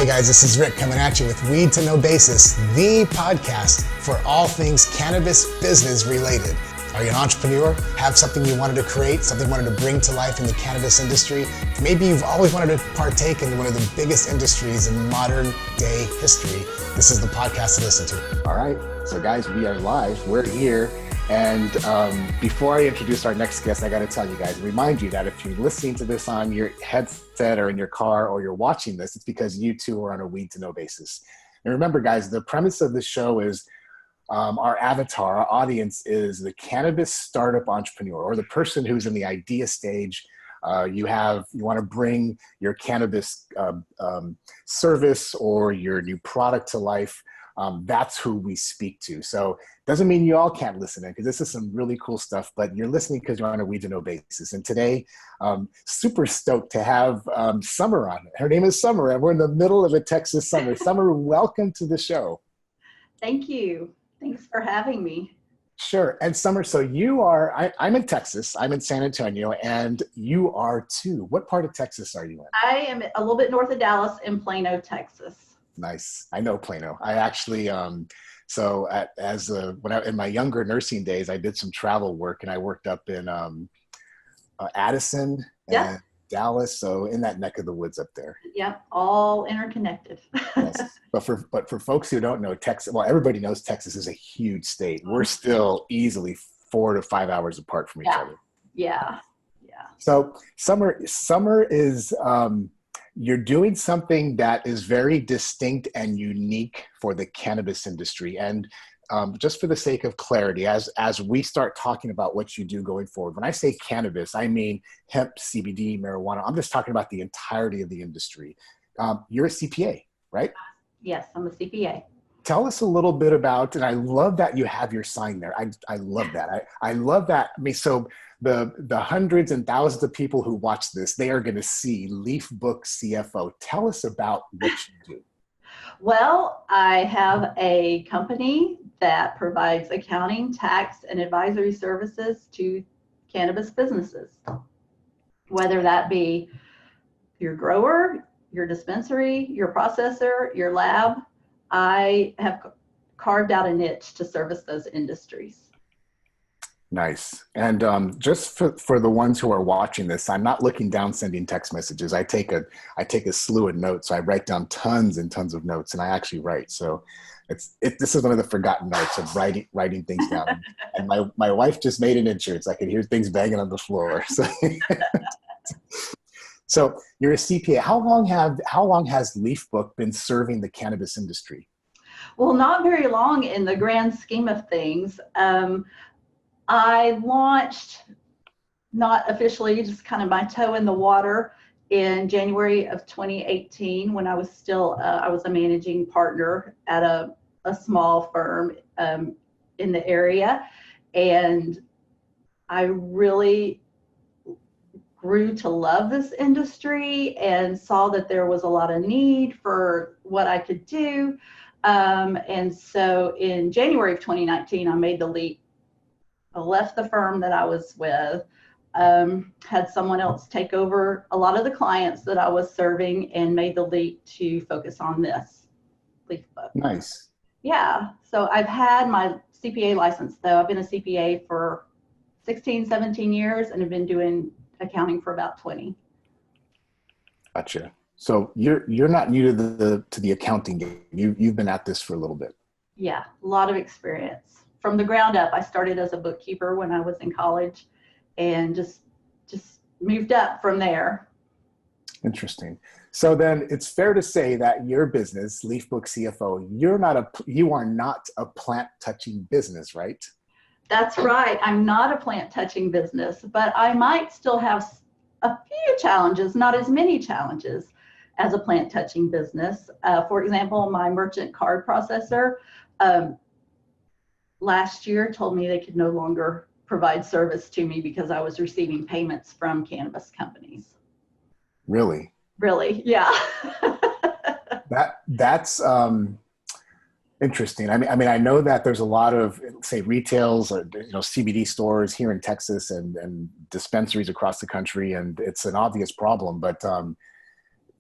Hey guys, this is Rick coming at you with Weed to No Basis, the podcast for all things cannabis business related. Are you an entrepreneur? Have something you wanted to create, something you wanted to bring to life in the cannabis industry? Maybe you've always wanted to partake in one of the biggest industries in modern day history. This is the podcast to listen to. All right, so guys, we are live. We're here. And before I introduce our next guest, I got to tell you guys, remind you that if you're listening to this on your headset or in your car or you're watching this, it's because you too are on a Weed to No basis. And remember, guys, the premise of the show is our avatar, our audience is the cannabis startup entrepreneur or the person who's in the idea stage. You want to bring your cannabis service or your new product to life. That's who we speak to. So doesn't mean you all can't listen in, because this is some really cool stuff, but you're listening because you're on a Weed to No basis. And today, super stoked to have Summer on. Her name is Summer, and we're in the middle of a Texas summer. Summer, welcome to the show. Thank you. Thanks for having me. Sure. And Summer, so you are, I'm in Texas. I'm in San Antonio, and you are too. What part of Texas are you in? I am a little bit north of Dallas in Plano, Texas. Nice. I know Plano. I actually, in my younger nursing days, I did some travel work, and I worked up in Addison and Dallas. So in that neck of the woods up there. Yep. All interconnected. Yes. But for folks who don't know Texas, well, everybody knows Texas is a huge state. We're still easily 4 to 5 hours apart from each other. Yeah. So Summer is, you're doing something that is very distinct and unique for the cannabis industry. And just for the sake of clarity, as we start talking about what you do going forward, when I say cannabis, I mean hemp, CBD, marijuana. I'm just talking about the entirety of the industry. You're a CPA, right? Yes, I'm a CPA. Tell us a little bit about, and I love that you have your sign there. I love that. I love that. I mean, so the hundreds and thousands of people who watch this, they are going to see Leaf Book CFO. Tell us about what you do. Well, I have a company that provides accounting, tax, and advisory services to cannabis businesses, whether that be your grower, your dispensary, your processor, your lab. I have carved out a niche to service those industries. Nice. And just for the ones who are watching this, I'm not looking down sending text messages. I take a slew of notes. So I write down tons and tons of notes, and I actually write. So this is one of the forgotten notes of writing things down. And my wife just made an entrance. I could hear things banging on the floor. So you're a CPA. How long has Leaf Book been serving the cannabis industry? Well, not very long in the grand scheme of things. I launched, not officially, just kind of my toe in the water in January of 2018 when I was still, I was a managing partner at a small firm in the area. And I really grew to love this industry and saw that there was a lot of need for what I could do. And so in January of 2019, I made the leap. I left the firm that I was with, had someone else take over a lot of the clients that I was serving, and made the leap to focus on this Leaf Book. Nice. Yeah. So I've had my CPA license, though. I've been a CPA for 16, 17 years, and have been doing accounting for about 20. Gotcha. So you're not new to the accounting game. You've been at this for a little bit. Yeah, a lot of experience. From the ground up, I started as a bookkeeper when I was in college, and just moved up from there. Interesting. So then it's fair to say that your business, Leaf Book CFO, you are not a plant touching business, right? That's right. I'm not a plant touching business, but I might still have a few challenges, not as many challenges as a plant touching business. For example, my merchant card processor, last year told me they could no longer provide service to me because I was receiving payments from cannabis companies. Really? Really, yeah. That's interesting. I mean, I know that there's a lot of, say, retails, or, CBD stores here in Texas and dispensaries across the country, and it's an obvious problem. But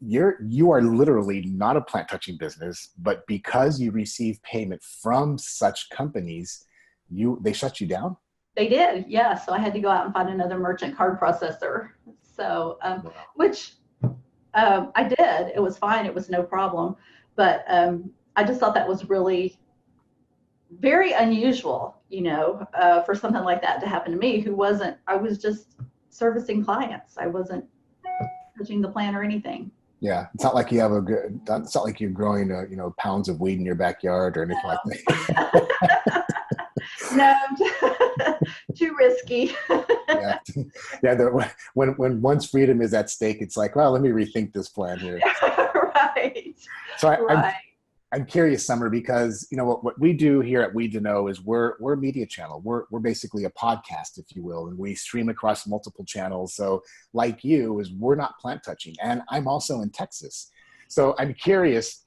you are literally not a plant touching business, but because you receive payment from such companies, they shut you down? They did, yeah. So I had to go out and find another merchant card processor. So, which I did. It was fine. It was no problem. But I just thought that was really very unusual, for something like that to happen to me, I was just servicing clients. I wasn't touching the plant or anything. Yeah, it's not like you have it's not like you're growing, pounds of weed in your backyard or anything like that. No, too risky. When one's freedom is at stake, it's like, well, let me rethink this plan here. Right. So I'm curious, Summer, because what we do here at Weed to Know is we're a media channel. We're basically a podcast, if you will, and we stream across multiple channels. So like you, we're not plant touching, and I'm also in Texas. So I'm curious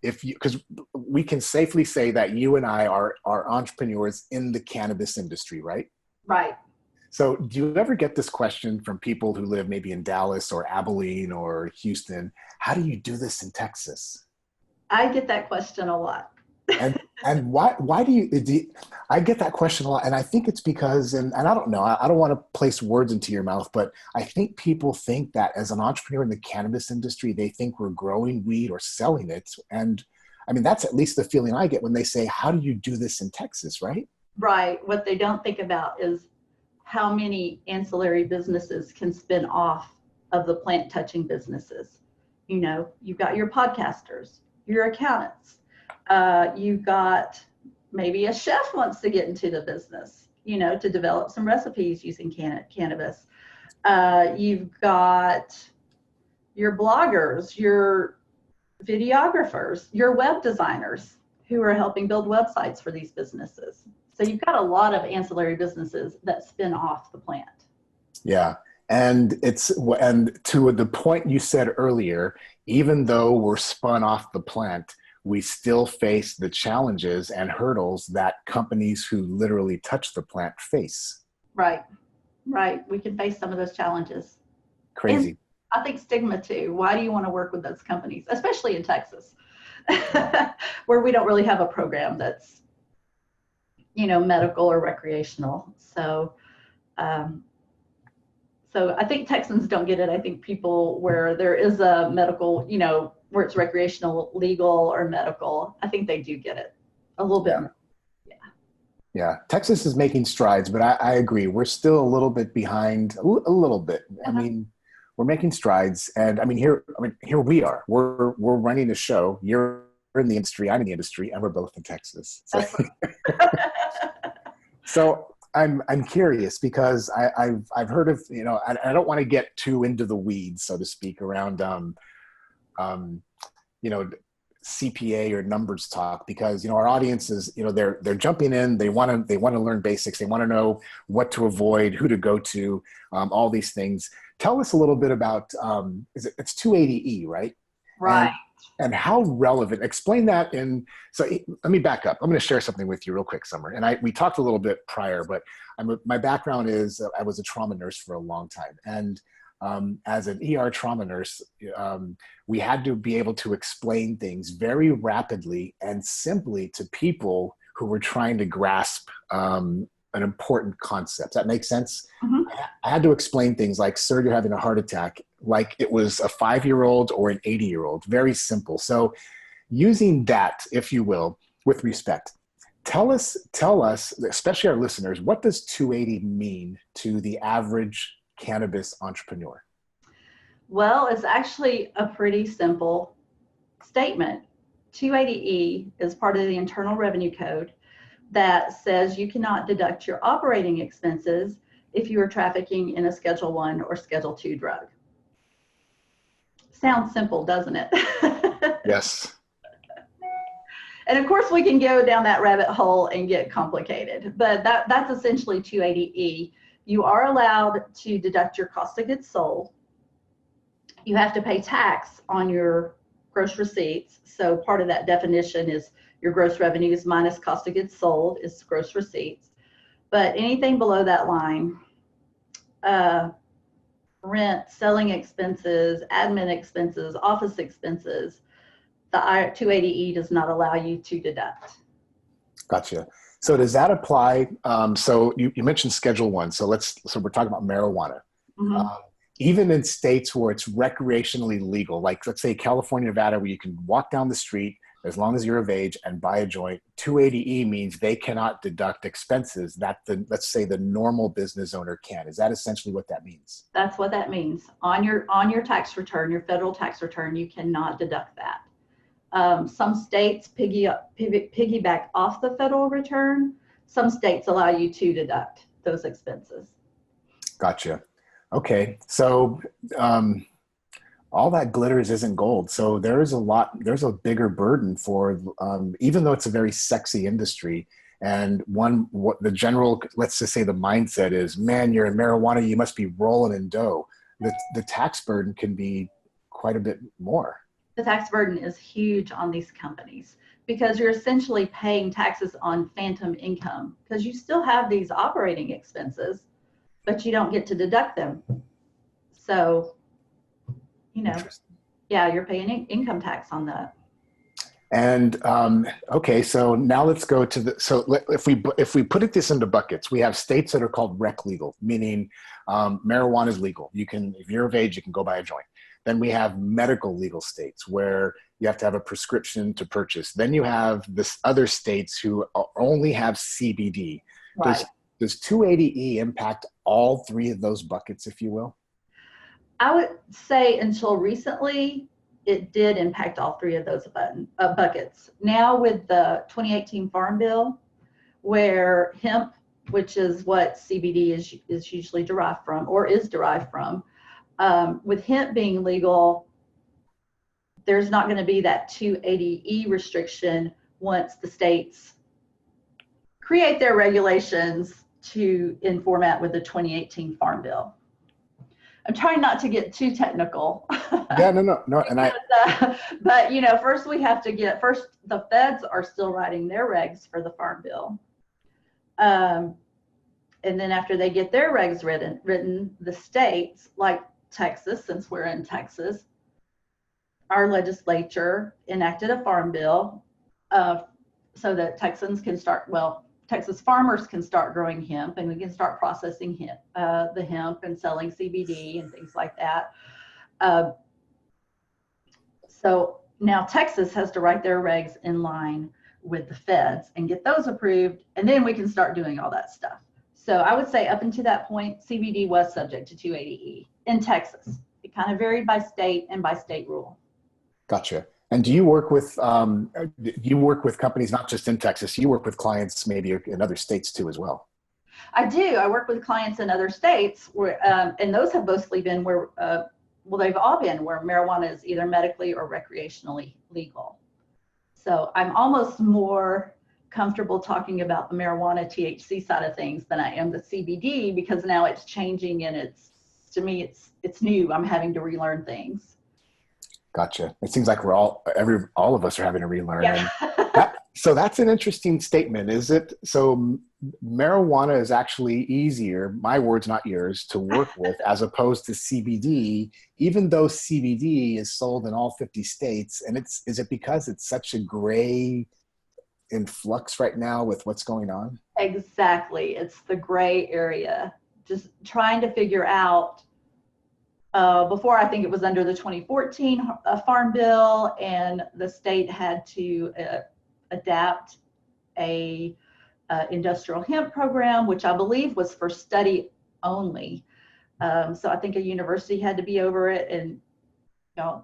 because we can safely say that you and I are entrepreneurs in the cannabis industry, right? Right. So do you ever get this question from people who live maybe in Dallas or Abilene or Houston? How do you do this in Texas? I get that question a lot. And why do you I get that question a lot, and I think it's because, and I don't know, I don't want to place words into your mouth, but I think people think that as an entrepreneur in the cannabis industry, they think we're growing weed or selling it. And I mean, that's at least the feeling I get when they say, how do you do this in Texas, right? Right. What they don't think about is how many ancillary businesses can spin off of the plant touching businesses. You've got your podcasters, your accountants, you've got maybe a chef wants to get into the business, to develop some recipes using cannabis. You've got your bloggers, your videographers, your web designers who are helping build websites for these businesses. So you've got a lot of ancillary businesses that spin off the plant. Yeah. And to the point you said earlier, even though we're spun off the plant, we still face the challenges and hurdles that companies who literally touch the plant face. Right. We can face some of those challenges. Crazy. And I think stigma too. Why do you want to work with those companies, especially in Texas, where we don't really have a program that's, medical or recreational. So I think Texans don't get it. I think people where there is a medical, where it's recreational, legal, or medical, I think they do get it a little bit more. Yeah. Texas is making strides, but I agree. We're still a little bit behind, a little bit. I mean, we're making strides. And here we are. We're running a show. You're in the industry, I'm in the industry, and we're both in Texas. So I'm curious because I've heard of, I don't want to get too into the weeds, so to speak, around CPA or numbers talk, because our audience is, they're jumping in, they want to learn basics, they want to know what to avoid, who to go to, all these things. Tell us a little bit about it's 280E, right? Right. And how relevant, explain that. So let me back up. I'm going to share something with you real quick, Summer. And we talked a little bit prior, but my background is I was a trauma nurse for a long time. And as an ER trauma nurse, we had to be able to explain things very rapidly and simply to people who were trying to grasp an important concept. That makes sense? Mm-hmm. I had to explain things like, sir, you're having a heart attack, like it was a 5-year-old or an 80-year-old. Very simple. So using that, if you will, with respect, tell us, especially our listeners, what does 280 mean to the average cannabis entrepreneur? Well, it's actually a pretty simple statement. 280E is part of the Internal Revenue Code that says you cannot deduct your operating expenses if you are trafficking in a Schedule I or Schedule II drug. Sounds simple, doesn't it? Yes. And of course, we can go down that rabbit hole and get complicated, but that's essentially 280E. You are allowed to deduct your cost of goods sold. You have to pay tax on your gross receipts. So part of that definition is your gross revenues minus cost of goods sold is gross receipts. But anything below that line, rent rent, selling expenses, admin expenses, office expenses, the 280E does not allow you to deduct. Gotcha. So does that apply? So you mentioned Schedule 1. So we're talking about marijuana. Mm-hmm. Even in states where it's recreationally legal, like let's say California, Nevada, where you can walk down the street as long as you're of age and buy a joint, 280E means they cannot deduct expenses that let's say the normal business owner can. Is that essentially what that means? That's what that means. On your tax return, your federal tax return, you cannot deduct that. Some states piggyback off the federal return. Some states allow you to deduct those expenses. Gotcha. Okay. So all that glitters isn't gold. So there's a bigger burden for, even though it's a very sexy industry, and what the general, let's just say the mindset is, man, you're in marijuana, you must be rolling in dough. The tax burden can be quite a bit more. The tax burden is huge on these companies because you're essentially paying taxes on phantom income because you still have these operating expenses, but you don't get to deduct them. So, yeah, you're paying income tax on that. And okay, so now let's go to if we put this into buckets, we have states that are called rec legal, meaning marijuana is legal. If you're of age, you can go buy a joint. Then we have medical legal states where you have to have a prescription to purchase. Then you have this other states who only have CBD. Right. Does 280E impact all three of those buckets, if you will? I would say until recently, it did impact all three of those buckets. Now with the 2018 Farm Bill, where hemp, which is what CBD is usually derived from or is derived from, with hemp being legal, there's not going to be that 280E restriction once the states create their regulations in format with the 2018 Farm Bill. I'm trying not to get too technical. Yeah, no. But first the feds are still writing their regs for the Farm Bill. And then after they get their regs written, the states, like Texas, since we're in Texas, our legislature enacted a Farm Bill so that Texas farmers can start growing hemp and we can start processing the hemp and selling CBD and things like that. So now Texas has to write their regs in line with the feds and get those approved, and then we can start doing all that stuff. So I would say up until that point, CBD was subject to 280E in Texas. It kind of varied by state and by state rule. Gotcha. And do you work with companies not just in Texas? You work with clients maybe in other states too as well. I do. I work with clients in other states where, and those have mostly been where, they've all been where marijuana is either medically or recreationally legal. So I'm almost more comfortable talking about the marijuana THC side of things than I am the CBD, because now it's changing and to me it's new. I'm having to relearn things. Gotcha. It seems like all of us are having to relearn. Yeah. So that's an interesting statement. Is it? So marijuana is actually easier, my words, not yours, to work with as opposed to CBD, even though CBD is sold in all 50 states. And is it because it's such a gray in flux right now with what's going on? Exactly. It's the gray area. Just trying to figure out. Before, I think it was under the 2014 Farm Bill, and the state had to adapt a industrial hemp program, which I believe was for study only. So I think a university had to be over it, and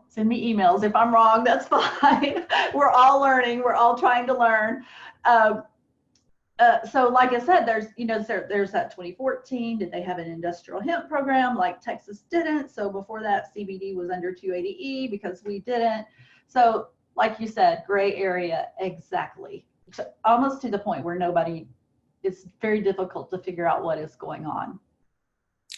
send me emails if I'm wrong. That's fine. We're all learning. We're all trying to learn. So like I said, there's that 2014, did they have an industrial hemp program like Texas didn't? So before that, CBD was under 280E because we didn't. So like you said, gray area, exactly. Almost to the point where it's very difficult to figure out what is going on.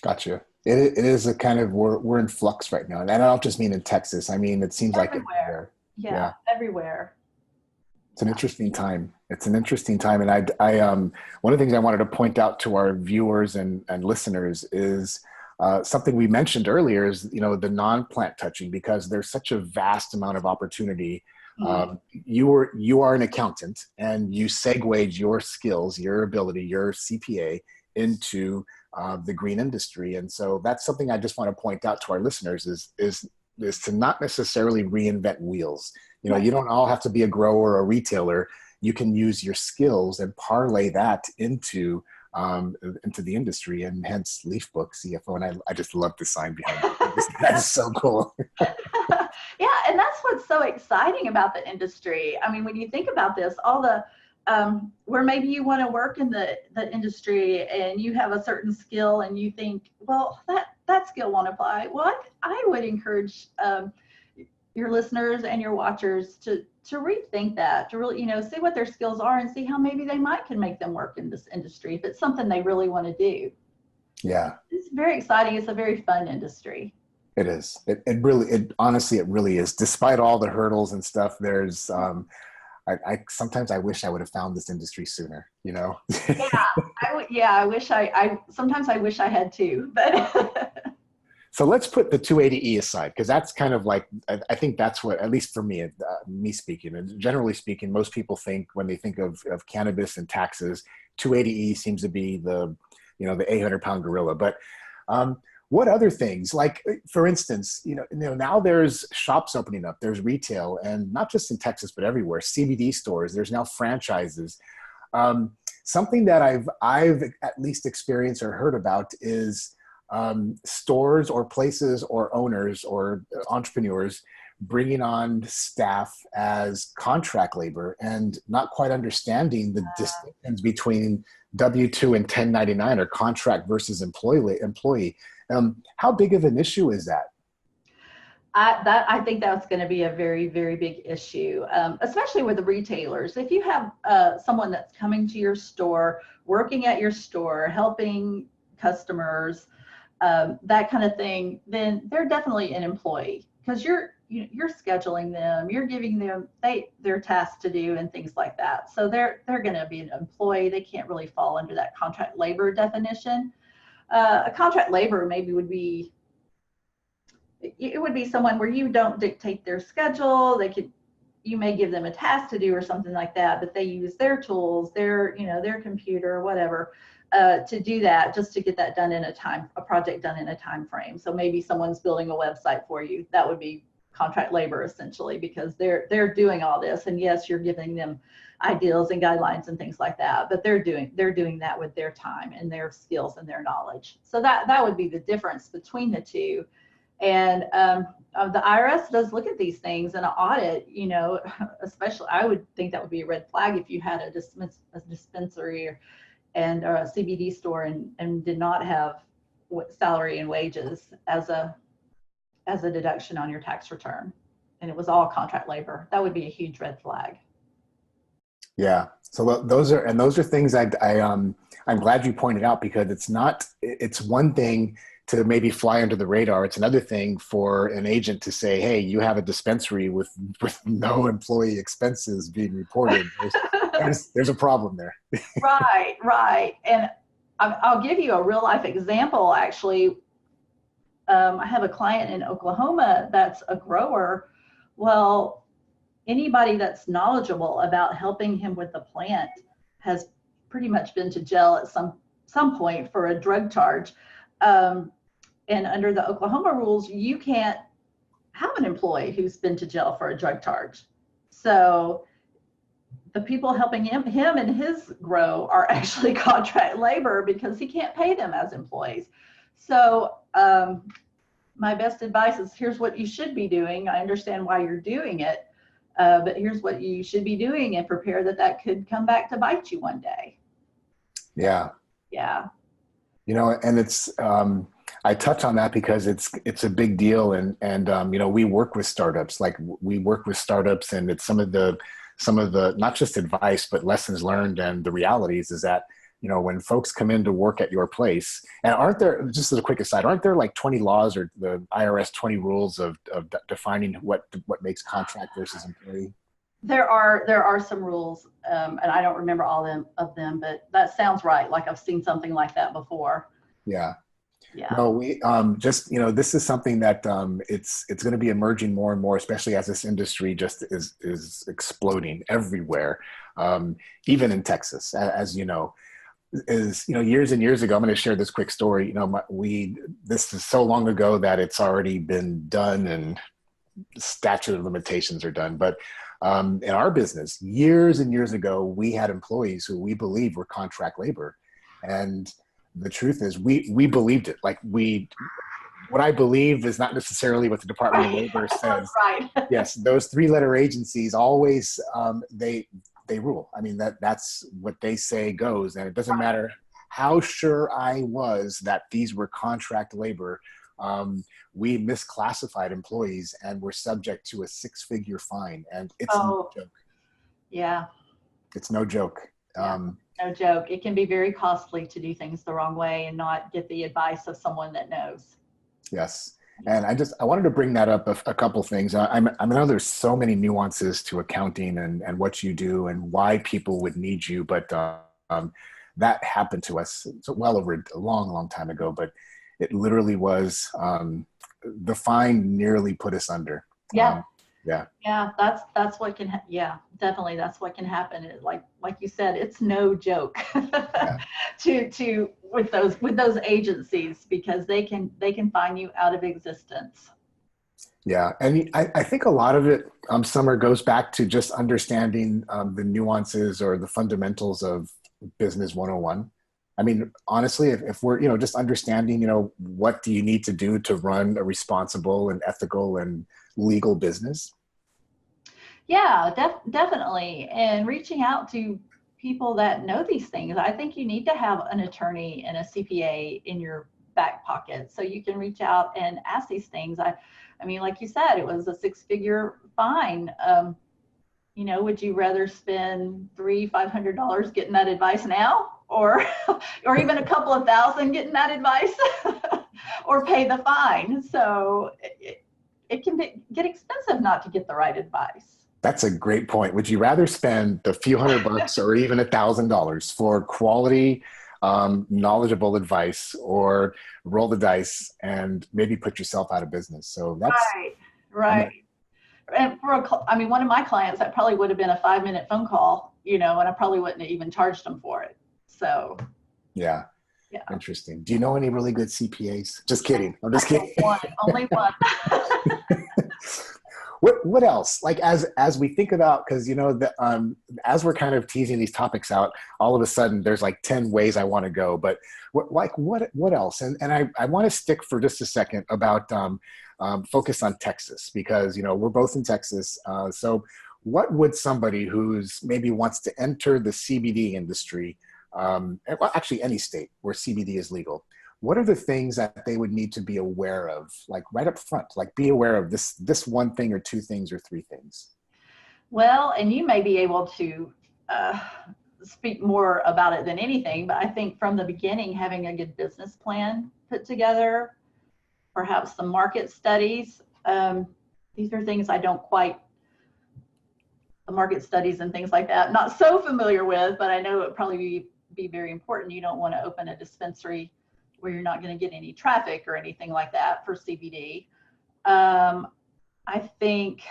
Gotcha. It is a kind of, we're in flux right now. And I don't just mean in Texas. I mean, it seems like everywhere. Yeah, everywhere. It's an interesting time. And I one of the things I wanted to point out to our viewers and listeners is something we mentioned earlier is, the non-plant touching, because there's such a vast amount of opportunity. You are an accountant, and you segued your skills, your ability, your CPA into the green industry. And so that's something I just want to point out to our listeners is to not necessarily reinvent wheels. You don't all have to be a grower or a retailer. You can use your skills and parlay that into the industry, and hence Leaf Book CFO. And I just love the sign behind it. That's so cool. Yeah, and that's what's so exciting about the industry. I mean, when you think about this, all the where maybe you want to work in the industry and you have a certain skill and you think, well, that skill won't apply. Well, I would encourage your listeners and your watchers to rethink that, to really, see what their skills are and see how maybe they can make them work in this industry if it's something they really want to do. Yeah. It's very exciting. It's a very fun industry. It is. Honestly, it really is. Despite all the hurdles and stuff, there's, sometimes I wish I would have found this industry sooner, Yeah, sometimes I wish I had too, but. So let's put the 280E aside, because that's kind of like, I think that's what, at least for me, me speaking, and generally speaking, most people think when they think of cannabis and taxes, 280E seems to be the 800-pound gorilla. But what other things, like, for instance, now there's shops opening up, there's retail, and not just in Texas, but everywhere, CBD stores, there's now franchises. Something that I've at least experienced or heard about is stores or places or owners or entrepreneurs bringing on staff as contract labor and not quite understanding the distinctions between W-2 and 1099, or contract versus employee. How big of an issue is that? I think that's going to be a very, very big issue, especially with the retailers. If you have someone that's coming to your store, working at your store, helping customers, that kind of thing, then they're definitely an employee, because you're scheduling them, you're giving them their tasks to do and things like that. So they're going to be an employee. They can't really fall under that contract labor definition. A contract labor maybe would be someone where you don't dictate their schedule. You may give them a task to do or something like that, but they use their tools, their computer or whatever, to do that, just to get that done a project done in a time frame. So maybe someone's building a website for you. That would be contract labor essentially, because they're doing all this. And yes, you're giving them ideals and guidelines and things like that, but they're doing that with their time and their skills and their knowledge. So that would be the difference between the two. And the IRS does look at these things in an audit, especially I would think that would be a red flag if you had a dispensary and a CBD store and did not have salary and wages as a deduction on your tax return, and it was all contract labor. That would be a huge red flag. Yeah. So those are things I'm glad you pointed out, because it's one thing to maybe fly under the radar. It's another thing for an agent to say, hey, you have a dispensary with no employee expenses being reported. There's a problem there. Right. And I'll give you a real life example, actually. I have a client in Oklahoma that's a grower. Well, anybody that's knowledgeable about helping him with the plant has pretty much been to jail at some point for a drug charge. And under the Oklahoma rules, you can't have an employee who's been to jail for a drug charge. So the people helping him and his grow are actually contract labor, because he can't pay them as employees. So my best advice is, here's what you should be doing. I understand why you're doing it, but here's what you should be doing, and prepare that could come back to bite you one day. Yeah. Yeah. And it's, I touch on that because it's a big deal. And we work with startups, and it's some of the, not just advice, but lessons learned. And the realities is that, when folks come in to work at your place, and aren't there, just as a quick aside, aren't there like 20 laws or the IRS 20 rules of defining what makes contract versus employee? There are some rules, and I don't remember all of them, but that sounds right. Like I've seen something like that before. Yeah. Yeah. No, we just, this is something that it's going to be emerging more and more, especially as this industry just is exploding everywhere, even in Texas, as you know. Years and years ago, I'm going to share this quick story. This is so long ago that it's already been done and statute of limitations are done. But in our business, years and years ago, we had employees who we believe were contract labor. And the truth is we believed it. Like what I believe is not necessarily what the Department of Labor says. Right. Yes, those 3-letter agencies always, they rule. I mean, that's what they say goes. And it doesn't matter how sure I was that these were contract labor. We misclassified employees and were subject to a 6-figure fine. And it's no joke. Yeah. It's no joke. Yeah. No joke. It can be very costly to do things the wrong way and not get the advice of someone that knows. Yes. And I wanted to bring that up a couple things. I know there's so many nuances to accounting and what you do and why people would need you, but that happened to us well over a long, long time ago, but it literally was, the fine nearly put us under. Yeah. Yeah. That's what can, definitely. That's what can happen. Like you said, it's no joke to with those agencies, because they can fine you out of existence. Yeah. And I think a lot of it, Summer, goes back to just understanding the nuances or the fundamentals of business 101. I mean, honestly, if we're, just understanding, what do you need to do to run a responsible and ethical and legal business? Yeah, definitely. And reaching out to people that know these things. I think you need to have an attorney and a CPA in your back pocket so you can reach out and ask these things. I mean, like you said, it was a 6-figure fine. Would you rather spend $500 getting that advice now, or even a couple of thousand getting that advice, or pay the fine? So it can get expensive not to get the right advice. That's a great point. Would you rather spend a few $100 or even $1,000 for quality, knowledgeable advice, or roll the dice and maybe put yourself out of business? So that's right. And one of my clients, that probably would have been a 5-minute phone call, and I probably wouldn't have even charged them for it. So yeah. Interesting. Do you know any really good CPAs? Just kidding. I'm just kidding. Only one. What else? Like as we think about, because as we're kind of teasing these topics out, all of a sudden there's like 10 ways I want to go. But what else? And I want to stick for just a second about focus on Texas, because we're both in Texas. So what would somebody who's maybe wants to enter the CBD industry, well, actually any state where CBD is legal, what are the things that they would need to be aware of, like right up front, like be aware of this one thing or 2 things or 3 things? Well, and you may be able to speak more about it than anything, but I think from the beginning, having a good business plan put together, perhaps some market studies. These are things I don't quite, the market studies and things like that, not so familiar with, but I know it would probably be very important. You don't want to open a dispensary where you're not going to get any traffic or anything like that for CBD. I think,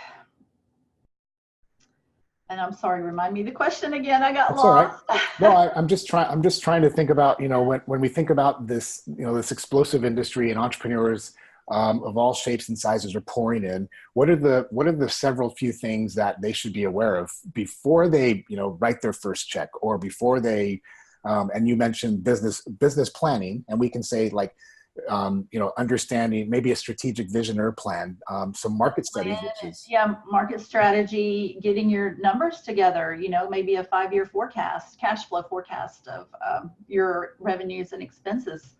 and I'm sorry, remind me the question again. I got That's lost. All right. No, I'm just trying to think about, when we think about this, this explosive industry and entrepreneurs of all shapes and sizes are pouring in. What are the several few things that they should be aware of before they, write their first check, or before they, and you mentioned business planning, and we can say like, understanding maybe a strategic vision or plan, some market studies, market strategy, getting your numbers together, maybe a 5-year forecast, cash flow forecast of your revenues and expenses,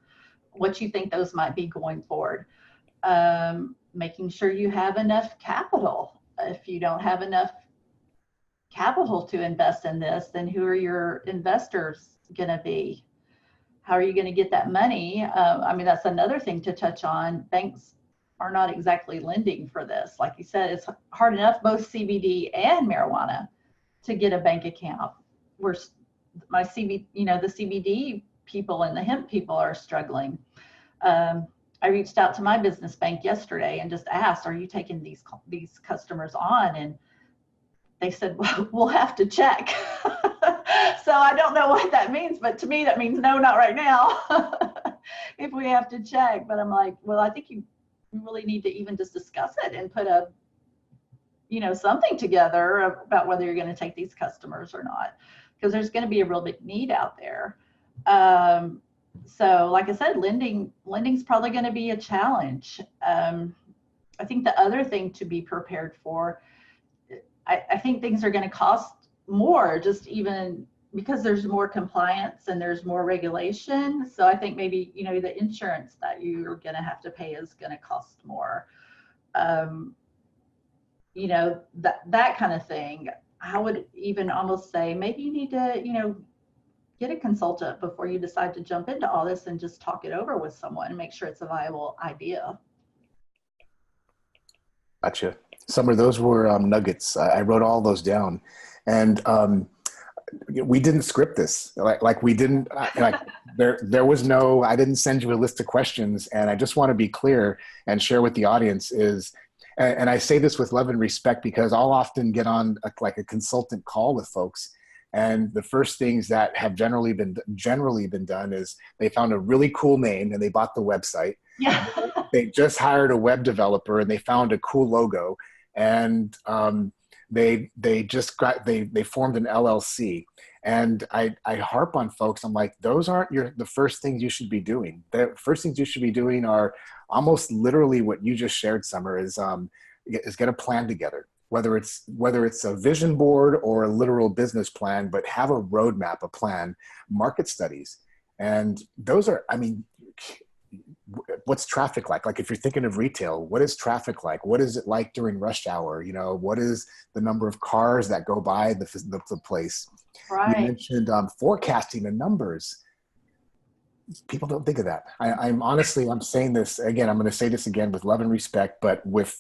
what you think those might be going forward. Making sure you have enough capital. If you don't have enough capital to invest in this, then who are your investors going to be? How are you going to get that money? That's another thing to touch on. Banks are not exactly lending for this. Like you said, it's hard enough, both CBD and marijuana, to get a bank account. The CBD people and the hemp people are struggling. I reached out to my business bank yesterday and just asked, are you taking these customers on? And they said, well, we'll have to check. So I don't know what that means, but to me, that means no, not right now, if we have to check. But I'm like, well, I think you really need to even just discuss it and put something together about whether you're going to take these customers or not, because there's going to be a real big need out there. So like I said, lending's probably going to be a challenge. I think the other thing to be prepared for, I think things are going to cost more, just even because there's more compliance and there's more regulation. So I think maybe, the insurance that you're going to have to pay is going to cost more. That kind of thing. I would even almost say maybe you need to, get a consultant before you decide to jump into all this, and just talk it over with someone and make sure it's a viable idea. Gotcha. Summer, those were nuggets. I wrote all those down, and we didn't script this. Like we didn't. There was no. I didn't send you a list of questions, and I just want to be clear and share with the audience is. And I say this with love and respect, because I'll often get on a consultant call with folks, and the first things that have generally been done is they found a really cool name and they bought the website. Yeah. They just hired a web developer and they found a cool logo, and they formed an LLC. And I harp on folks. I'm like, those aren't the first things you should be doing. The first things you should be doing are almost literally what you just shared, Summer, is get a plan together. Whether it's a vision board or a literal business plan, but have a roadmap, a plan, market studies. And those are, what's traffic like? Like if you're thinking of retail, what is traffic like? What is it like during rush hour? What is the number of cars that go by the place? Right. You mentioned forecasting the numbers. People don't think of that. I'm saying this again, I'm going to say this again with love and respect, but with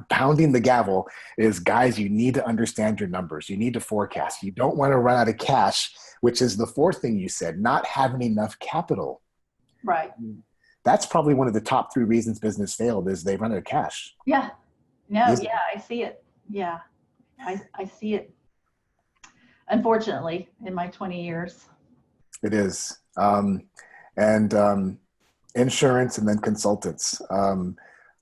pounding the gavel is, guys, you need to understand your numbers. You need to forecast. You don't want to run out of cash, which is the fourth thing you said, not having enough capital. Right. That's probably one of the top 3 reasons business failed, is they run out of cash. Yeah. No, I see it. Yeah. I see it. Unfortunately, in my 20 years. It is. And insurance, and then consultants.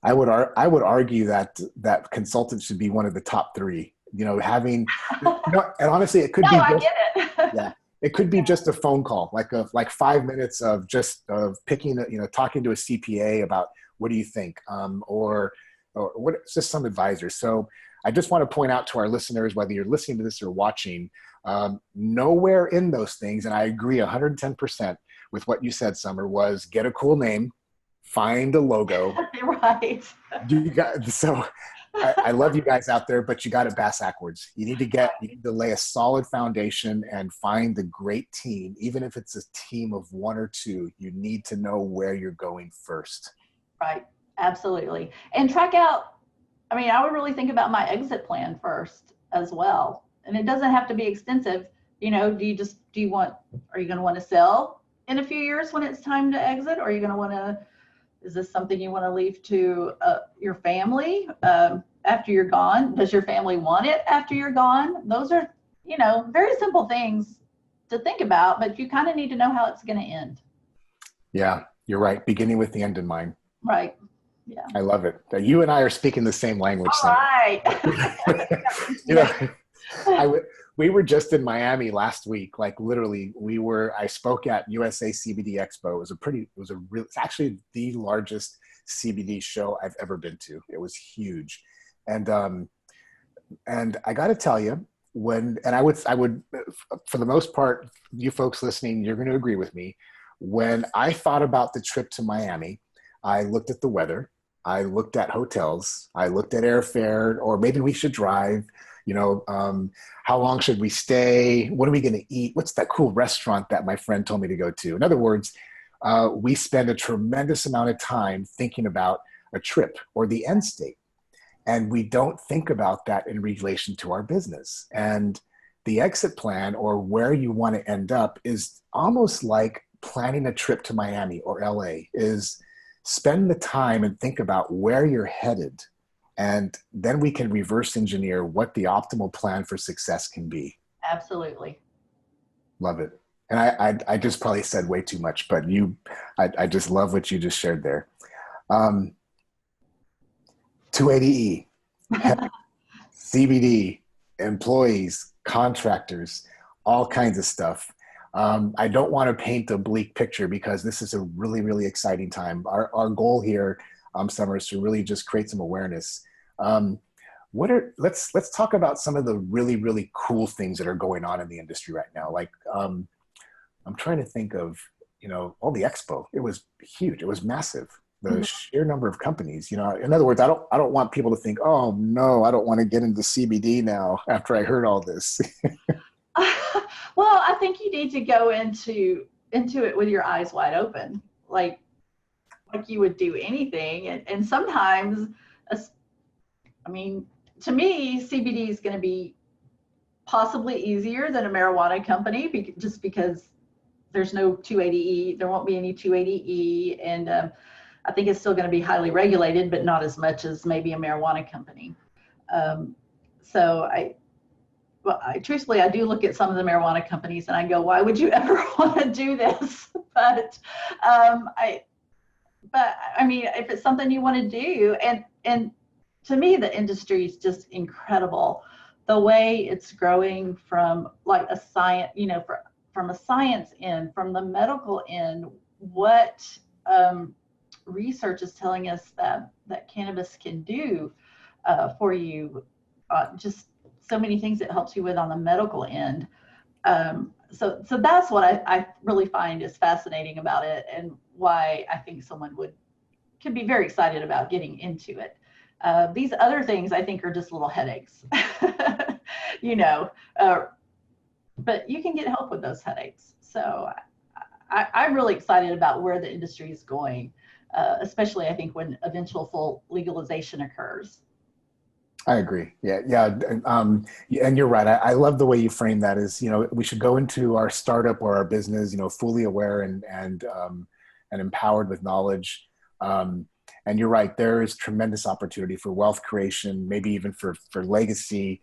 I would argue that consultants should be one of the top 3. Having, and honestly, it could be. I get it. Yeah, it could be just a phone call, like 5 minutes of picking, talking to a CPA about what do you think, or what, just some advisor. So I just want to point out to our listeners, whether you're listening to this or watching, nowhere in those things, and I agree 110% with what you said, Summer, was get a cool name, find a logo. Right. I love you guys out there, but you got it backwards. You need to lay a solid foundation and find the great team. Even if it's a team of 1 or 2, you need to know where you're going first. Right. Absolutely. And track out, I would really think about my exit plan first as well. And it doesn't have to be extensive. Are you going to want to sell in a few years when it's time to exit? Or are you going to want to, is this something you want to leave to your family after you're gone? Does your family want it after you're gone? Those are, very simple things to think about, but you kind of need to know how it's going to end. Yeah, you're right. Beginning with the end in mind. Right. Yeah. I love it. You and I are speaking the same language. All right. We were just in Miami last week. Like literally, I spoke at USA CBD Expo. It's actually the largest CBD show I've ever been to. It was huge. And I got to tell you, I would, for the most part, you folks listening, you're going to agree with me. When I thought about the trip to Miami, I looked at the weather. I looked at hotels. I looked at airfare, or maybe we should drive. How long should we stay? What are we going to eat? What's that cool restaurant that my friend told me to go to? In other words, we spend a tremendous amount of time thinking about a trip or the end state. And we don't think about that in relation to our business. And the exit plan, or where you want to end up, is almost like planning a trip to Miami or LA is spend the time and think about where you're headed. And then we can reverse engineer what the optimal plan for success can be. Absolutely. Love it. And I just probably said way too much, but I just love what you just shared there. 280E, CBD, employees, contractors, all kinds of stuff. I don't want to paint a bleak picture because this is a really, really exciting time. Our goal here, Summer, is to really just create some awareness. Let's talk about some of the really, really cool things that are going on in the industry right now. Like, I'm trying to think of, all the expo. It was huge. It was massive. The sheer number of companies, in other words, I don't want people to think, oh no, I don't want to get into CBD now after I heard all this. Well, I think you need to go into it with your eyes wide open, like you would do anything. And sometimes, to me, CBD is going to be possibly easier than a marijuana company just because there's no 280E. There won't be any 280E. And I think it's still going to be highly regulated, but not as much as maybe a marijuana company. Truthfully, I do look at some of the marijuana companies and I go, why would you ever want to do this? But if it's something you want to do, and to me, the industry is just incredible. The way it's growing from like a science, from a science end, from the medical end, what research is telling us that cannabis can do for you, just so many things it helps you with on the medical end. So that's what I really find is fascinating about it, and why I think someone can be very excited about getting into it. These other things I think are just little headaches, but you can get help with those headaches. So I'm really excited about where the industry is going, especially I think when eventual full legalization occurs. I agree. Yeah. And you're right. I love the way you frame that is, we should go into our startup or our business, fully aware and empowered with knowledge. And you're right. There is tremendous opportunity for wealth creation, maybe even for legacy,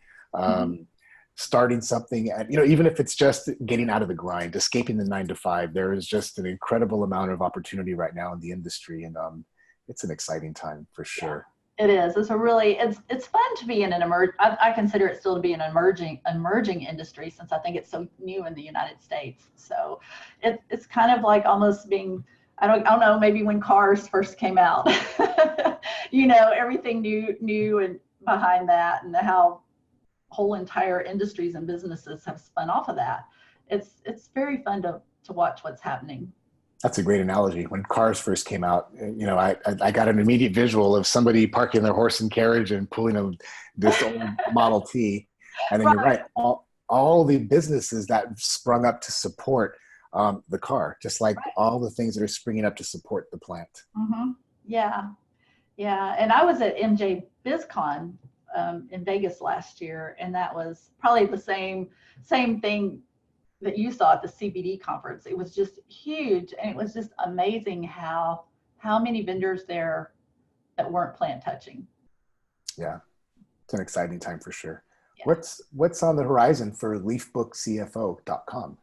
starting something, and, even if it's just getting out of the grind, escaping the 9-to-5, there is just an incredible amount of opportunity right now in the industry. And it's an exciting time for sure. It is. It's it's fun to be in I consider it still to be an emerging industry, since I think it's so new in the United States. So it's kind of like almost being, I don't know, maybe when cars first came out, everything new and behind that, and how whole entire industries and businesses have spun off of that. It's very fun to watch what's happening. That's a great analogy. When cars first came out, I got an immediate visual of somebody parking their horse and carriage and pulling this old Model T. And then You're right, all the businesses that sprung up to support the car, just like all the things that are springing up to support the plant. Mm-hmm. Yeah. And I was at MJ BizCon in Vegas last year, and that was probably the same thing that you saw at the CBD conference. It was just huge, and it was just amazing how many vendors there that weren't plant touching. Yeah, it's an exciting time for sure. Yeah. What's on the horizon for leafbookcfo.com?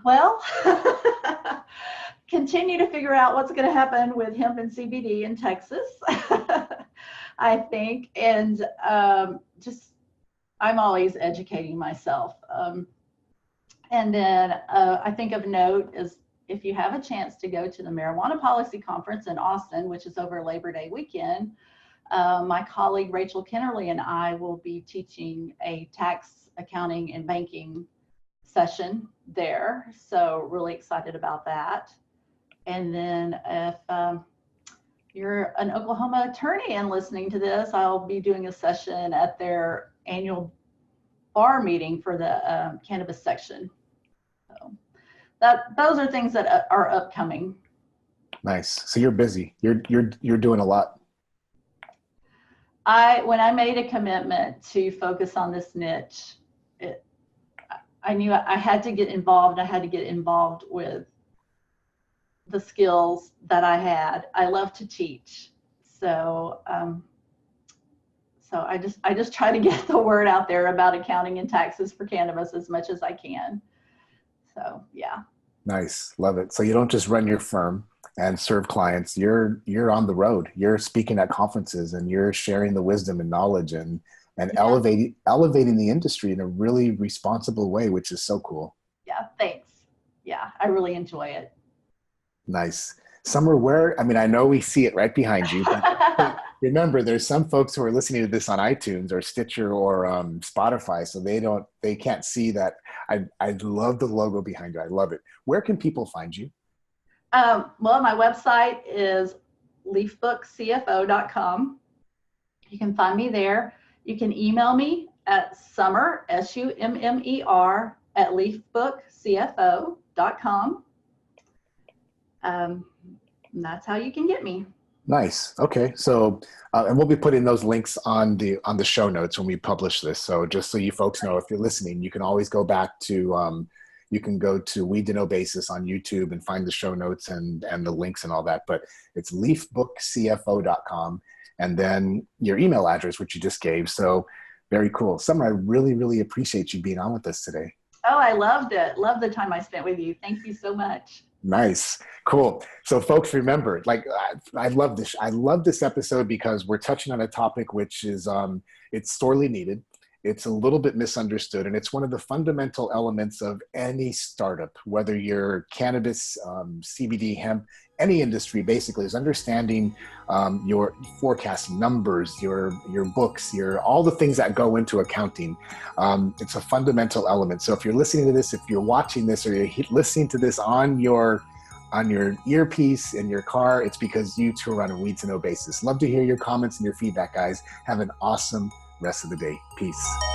Well, continue to figure out what's going to happen with hemp and CBD in Texas, I think, and I'm always educating myself. And then I think of note is, if you have a chance to go to the Marijuana Policy Conference in Austin, which is over Labor Day weekend, my colleague Rachel Kennerly and I will be teaching a tax, accounting, and banking session there. So really excited about that. And then if you're an Oklahoma attorney and listening to this, I'll be doing a session at their annual bar meeting for the cannabis section. So those are things that are upcoming. Nice. So you're busy. You're doing a lot. When I made a commitment to focus on this niche, I knew I had to get involved. I had to get involved with the skills that I had. I love to teach. So, so I just try to get the word out there about accounting and taxes for cannabis as much as I can. So, yeah. Nice. Love it. So you don't just run your firm and serve clients. You're on the road. You're speaking at conferences and you're sharing the wisdom and knowledge and elevating the industry in a really responsible way, which is so cool. Yeah, thanks. Yeah, I really enjoy it. Nice. Summer, I know we see it right behind you, but remember, there's some folks who are listening to this on iTunes or Stitcher or Spotify, so they can't see that. I love the logo behind you. I love it. Where can people find you? Well, my website is leafbookcfo.com. You can find me there. You can email me at summer, SUMMER, at leafbookcfo.com. And that's how you can get me. Nice. Okay. So, and we'll be putting those links on the show notes when we publish this. So just so you folks know, if you're listening, you can always go back to, you can go to We To Know Basis on YouTube and find the show notes and the links and all that, but it's leafbookcfo.com and then your email address, which you just gave. So very cool. Summer, I really, really appreciate you being on with us today. Oh, I loved it. Love the time I spent with you. Thank you so much. Nice. Cool. So folks, remember, I love this. I love this episode because we're touching on a topic which is, it's sorely needed. It's a little bit misunderstood, and it's one of the fundamental elements of any startup, whether you're cannabis, CBD, hemp, any industry basically, is understanding your forecasting numbers, your books, all the things that go into accounting. It's a fundamental element. So if you're listening to this, if you're watching this, or you're listening to this on your earpiece in your car, it's because you two are on a Need to Know basis. Love to hear your comments and your feedback, guys. Have an awesome rest of the day. Peace.